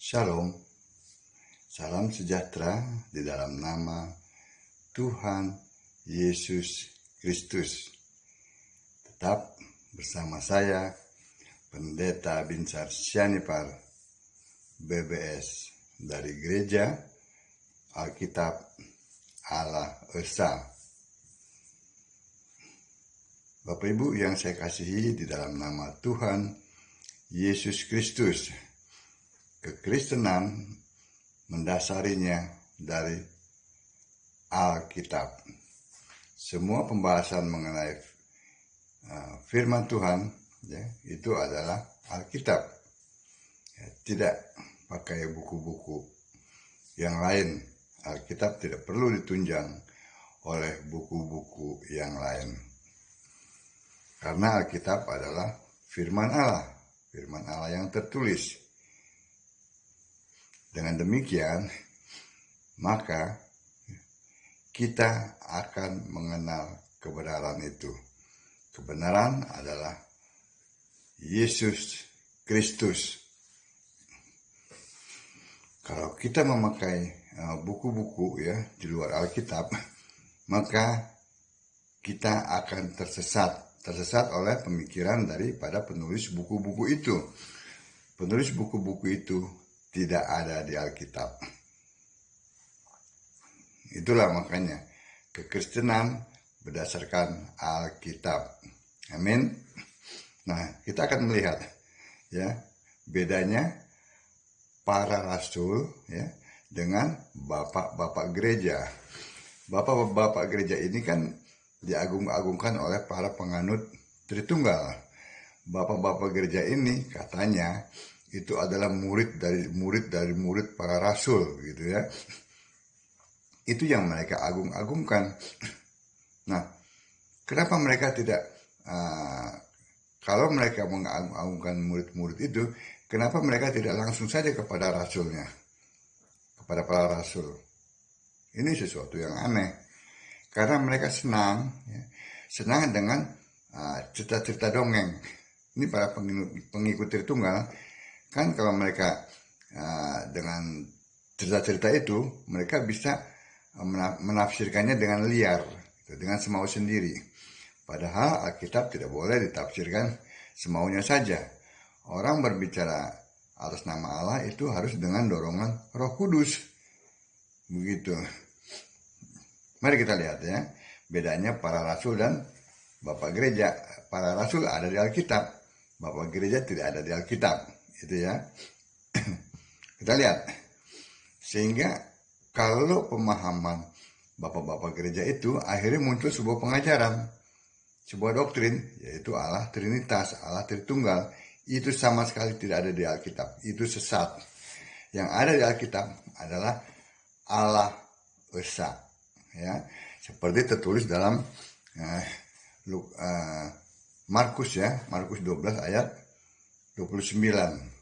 Shalom, salam sejahtera di dalam nama Tuhan Yesus Kristus. Tetap bersama saya, Pendeta Binsar Sianipar, BBS dari Gereja Alkitab Allah Esa. Bapak Ibu yang saya kasihi di dalam nama Tuhan Yesus Kristus, kekristenan mendasarinya dari Alkitab. Semua pembahasan mengenai firman Tuhan itu adalah Alkitab. Tidak pakai buku-buku yang lain. Alkitab tidak perlu ditunjang oleh buku-buku yang lain. Karena Alkitab adalah firman Allah yang tertulis. Dengan demikian, maka kita akan mengenal kebenaran itu. Kebenaran adalah Yesus Kristus. Kalau kita memakai buku-buku di luar Alkitab, maka kita akan tersesat oleh pemikiran daripada penulis buku-buku itu. Penulis buku-buku itu tidak ada di Alkitab. Itulah makanya kekristenan berdasarkan Alkitab. Amin. Nah, kita akan melihat bedanya para rasul dengan bapak-bapak gereja. Bapak-bapak gereja ini kan diagung-agungkan oleh para penganut Tritunggal. Bapak-bapak gereja ini katanya itu adalah murid dari para rasul gitu ya. Itu yang mereka agung-agungkan. Nah, kenapa mereka tidak kalau mereka mengagung-agungkan murid-murid itu, kenapa mereka tidak langsung saja kepada rasulnya, kepada para rasul? Ini sesuatu yang aneh. Karena mereka senang dengan cerita-cerita dongeng. Ini para pengikut Tritunggal. Kan kalau mereka dengan cerita-cerita itu, mereka bisa menafsirkannya dengan liar, dengan semau sendiri. Padahal Alkitab tidak boleh ditafsirkan semaunya saja. Orang berbicara atas nama Allah itu harus dengan dorongan Roh Kudus. Begitu. Mari kita lihat bedanya para rasul dan bapak gereja. Para rasul ada di Alkitab, bapak gereja tidak ada di Alkitab. Itu ya. Kita lihat. Sehingga kalau pemahaman bapak-bapak gereja itu akhirnya muncul sebuah pengajaran, sebuah doktrin, yaitu Allah Trinitas, Allah Tritunggal. Itu sama sekali tidak ada di Alkitab. Itu sesat. Yang ada di Alkitab adalah Allah Esa. Seperti tertulis dalam Markus 12 ayat 29.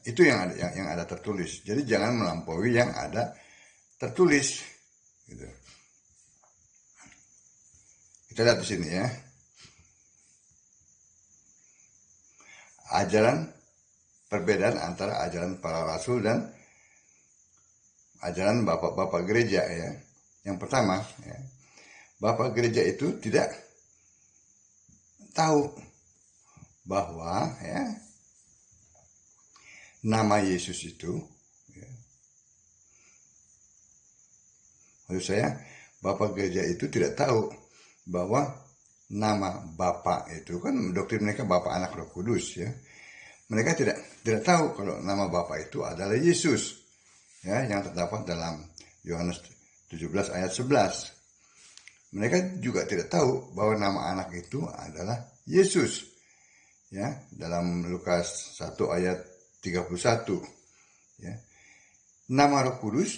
Itu yang ada tertulis. Jadi jangan melampaui yang ada tertulis. Gitu. Kita lihat di sini ya. Perbedaan antara ajaran para rasul dan ajaran bapak-bapak gereja ya. Yang pertama, bapak gereja itu tidak tahu bahwa nama Yesus itu, maksud saya, bapak gereja itu tidak tahu bahwa nama Bapa itu kan doktrin mereka Bapa, Anak, Roh Kudus ya. Mereka tidak tahu kalau nama Bapa itu adalah Yesus yang terdapat dalam Yohanes 17 ayat 11. Mereka juga tidak tahu bahwa nama anak itu adalah Yesus. Dalam Lukas 1 ayat 31. Nama Roh Kudus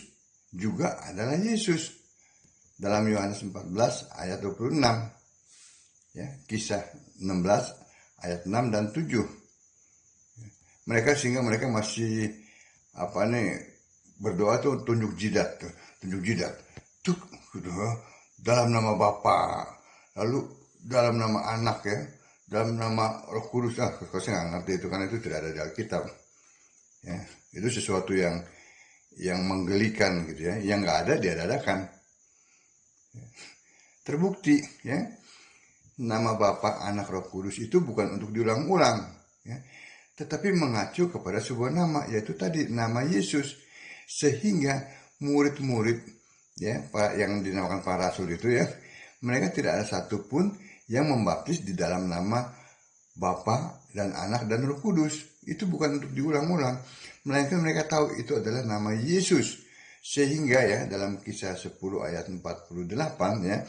juga adalah Yesus. Dalam Yohanes 14 ayat 26. Kisah 16 ayat 6 dan 7. Sehingga mereka masih berdoa tuh tunjuk jidat. Tuh dalam nama Bapa, lalu dalam nama Anak dalam nama Roh Kudus. Saya nggak ngerti itu karena itu tidak ada di Alkitab. Ya, itu sesuatu yang menggelikan gitu ya, yang nggak ada diadakan. Terbukti ya, nama Bapa, Anak, Roh Kudus itu bukan untuk diulang-ulang ya, tetapi mengacu kepada sebuah nama, yaitu tadi nama Yesus. Sehingga murid-murid ya, yang dinamakan para rasul itu ya, mereka tidak ada satupun yang membaptis di dalam nama Bapa dan Anak dan Roh Kudus. Itu bukan untuk diulang-ulang, melainkan mereka tahu itu adalah nama Yesus. Sehingga ya dalam Kisah 10 ayat 48 ya,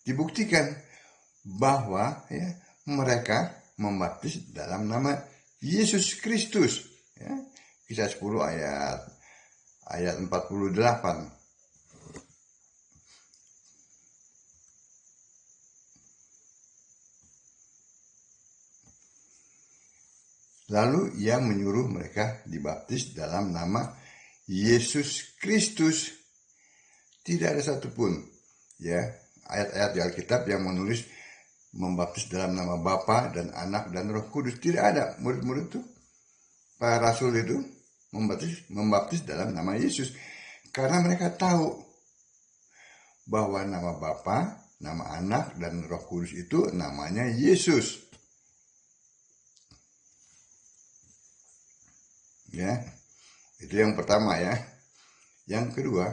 dibuktikan bahwa ya, mereka membaptis dalam nama Yesus Kristus ya. Kisah 10 ayat 48. Lalu ia menyuruh mereka dibaptis dalam nama Yesus Kristus. Tidak ada satupun ya ayat-ayat di Alkitab yang menulis membaptis dalam nama Bapa dan Anak dan Roh Kudus. Tidak ada. Murid-murid itu, para rasul itu membaptis dalam nama Yesus, karena mereka tahu bahwa nama Bapa, nama Anak dan Roh Kudus itu namanya Yesus. Ya, itu yang pertama ya. Yang kedua,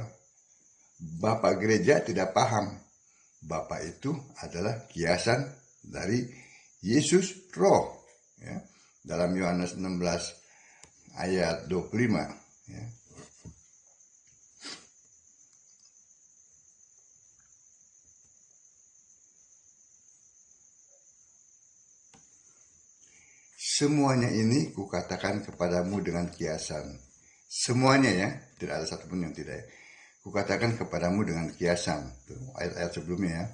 Bapak gereja tidak paham Bapa itu adalah kiasan dari Yesus Roh ya. Dalam Yohanes 16 ayat 25 ya. Semuanya ini kukatakan kepadamu dengan kiasan. Semuanya ya, tidak ada satupun yang tidak. Kukatakan kepadamu dengan kiasan. Ayat-ayat sebelumnya ya.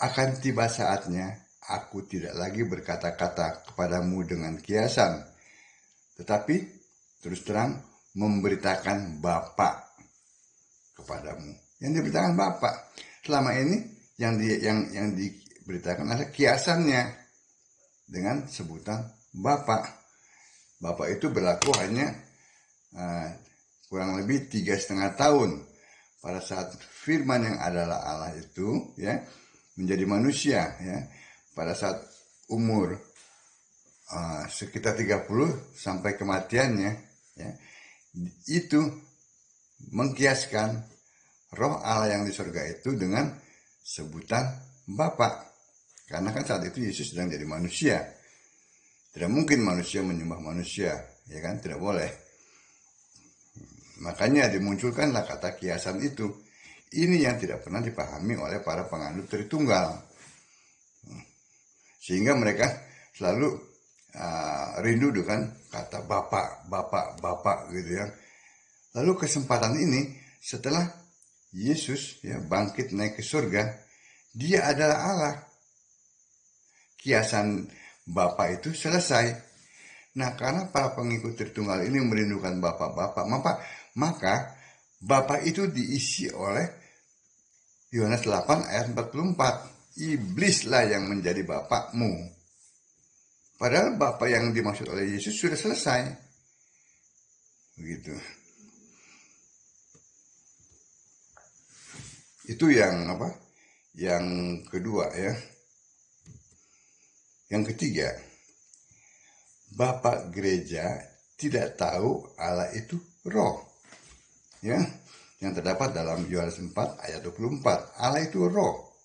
Akan tiba saatnya aku tidak lagi berkata-kata kepadamu dengan kiasan, tetapi terus terang memberitakan Bapa kepadamu. Yang diberitakan Bapa. Selama ini yang diberitakan adalah kiasannya dengan sebutan Bapa. Bapa itu berlaku hanya kurang lebih 3,5 tahun pada saat firman yang adalah Allah itu ya menjadi manusia ya, pada saat umur sekitar 30 sampai kematiannya ya, itu mengkiaskan Roh Allah yang di surga itu dengan sebutan Bapa. Karena kan saat itu Yesus sedang jadi manusia. Tidak mungkin manusia menyembah manusia, ya kan? Tidak boleh. Makanya dimunculkanlah kata kiasan itu. Ini yang tidak pernah dipahami oleh para penganut Tritunggal. Sehingga mereka selalu rindu dengan kata Bapak, Bapak, Bapak gitu ya. Lalu kesempatan ini setelah Yesus ya bangkit naik ke surga, dia adalah Allah. Kiasan Bapa itu selesai. Nah, karena para pengikut Tritunggal ini merindukan Bapak-Bapak, maka Bapa itu diisi oleh Yohanes 8 ayat 44. Iblislah yang menjadi bapakmu. Padahal Bapa yang dimaksud oleh Yesus sudah selesai. Begitu. Itu yang apa? Yang kedua ya. Yang ketiga, Bapak gereja tidak tahu Allah itu roh. Ya, yang terdapat dalam Yohanes 4 ayat 24. Allah itu roh.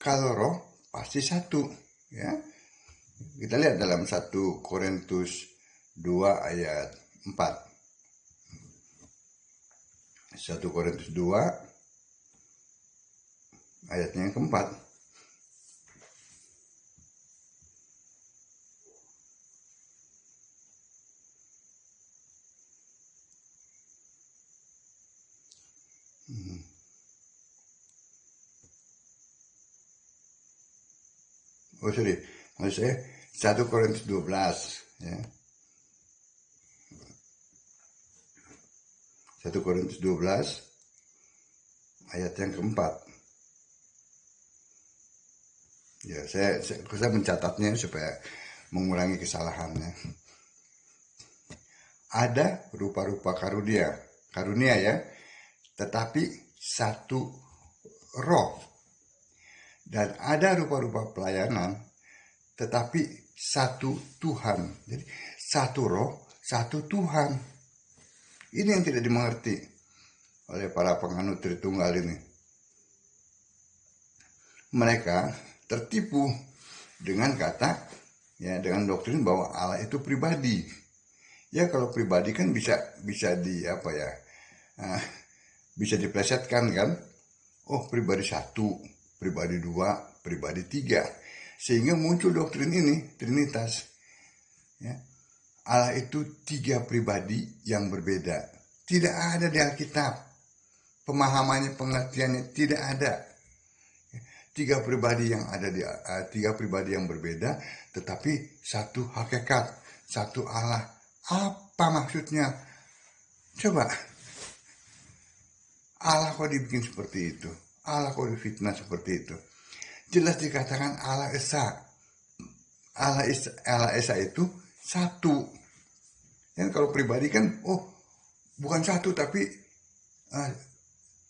Kalau roh pasti satu, ya. Kita lihat dalam 1 Korintus 2 ayat 4. 1 Korintus 2 ayatnya yang keempat. Oh sorry, maksud saya 1 Korintus 12 ya. 1 Korintus 12 ayat yang keempat. Ya, saya mencatatnya supaya mengurangi kesalahannya. Ada rupa-rupa karunia ya, tetapi satu roh. Dan ada rupa-rupa pelayanan, tetapi satu Tuhan. Jadi satu roh, satu Tuhan. Ini yang tidak dimengerti oleh para penganut Tritunggal ini. Mereka tertipu dengan kata, ya, dengan doktrin bahwa Allah itu pribadi. Ya, kalau pribadi kan bisa bisa diplesetkan kan. Oh, pribadi satu, pribadi dua, pribadi tiga, sehingga muncul doktrin ini, Trinitas. Ya, Allah itu tiga pribadi yang berbeda. Tidak ada di Alkitab. Pemahamannya, pengertiannya tidak ada. Tiga pribadi yang berbeda, tetapi satu hakikat, satu Allah. Apa maksudnya? Coba, Allah kok dibikin seperti itu? Allah kok difitnah seperti itu? Jelas dikatakan Allah Esa. Allah Esa itu satu. Dan kalau pribadi kan, bukan satu tapi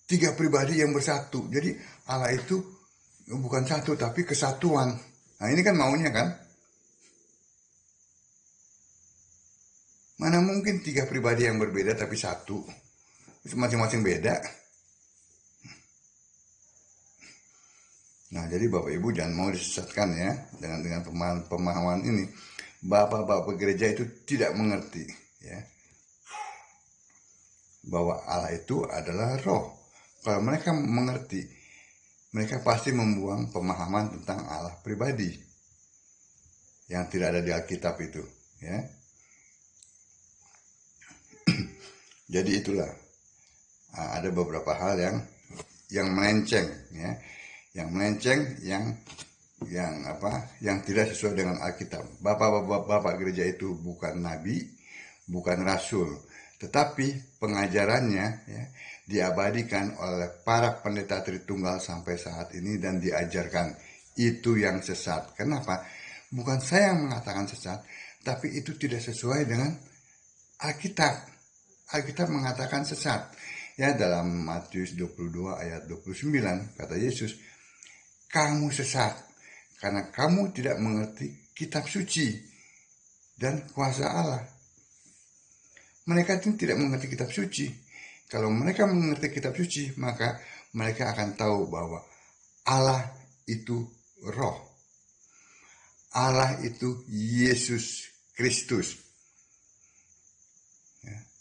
tiga pribadi yang bersatu. Jadi Allah itu bukan satu tapi kesatuan. Nah, ini kan maunya kan? Mana mungkin tiga pribadi yang berbeda tapi satu, masing-masing beda. Nah, jadi Bapak Ibu jangan mau disesatkan ya dengan pemahaman ini. Bapak-bapak gereja itu tidak mengerti ya, bahwa Allah itu adalah roh. Kalau mereka mengerti, mereka pasti membuang pemahaman tentang Allah pribadi yang tidak ada di Alkitab itu ya. Jadi itulah, ada beberapa hal yang melenceng ya, yang tidak sesuai dengan Alkitab. Bapak gereja itu bukan nabi, bukan rasul, tetapi pengajarannya ya, diabadikan oleh para pendeta Tritunggal sampai saat ini dan diajarkan. Itu yang sesat. Kenapa? Bukan saya yang mengatakan sesat, tapi itu tidak sesuai dengan Alkitab. Alkitab mengatakan sesat. Ya, dalam Matius 22 ayat 29 kata Yesus, kamu sesat karena kamu tidak mengerti kitab suci dan kuasa Allah. Mereka tidak mengerti kitab suci. Kalau mereka mengerti kitab suci, maka mereka akan tahu bahwa Allah itu roh. Allah itu Yesus Kristus.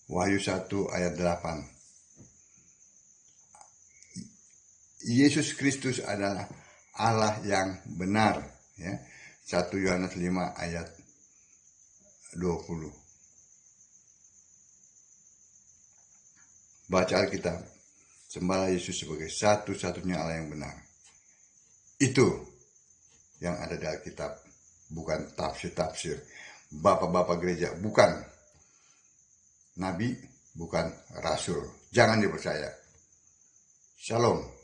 Wahyu 1 ayat 8. Yesus Kristus adalah Allah yang benar ya. 1 Yohanes 5 ayat 20. Baca Alkitab, sembahlah Yesus sebagai satu-satunya Allah yang benar. Itu yang ada di Alkitab, bukan tafsir-tafsir bapak-bapak gereja, bukan nabi, bukan rasul. Jangan dipercaya. Shalom.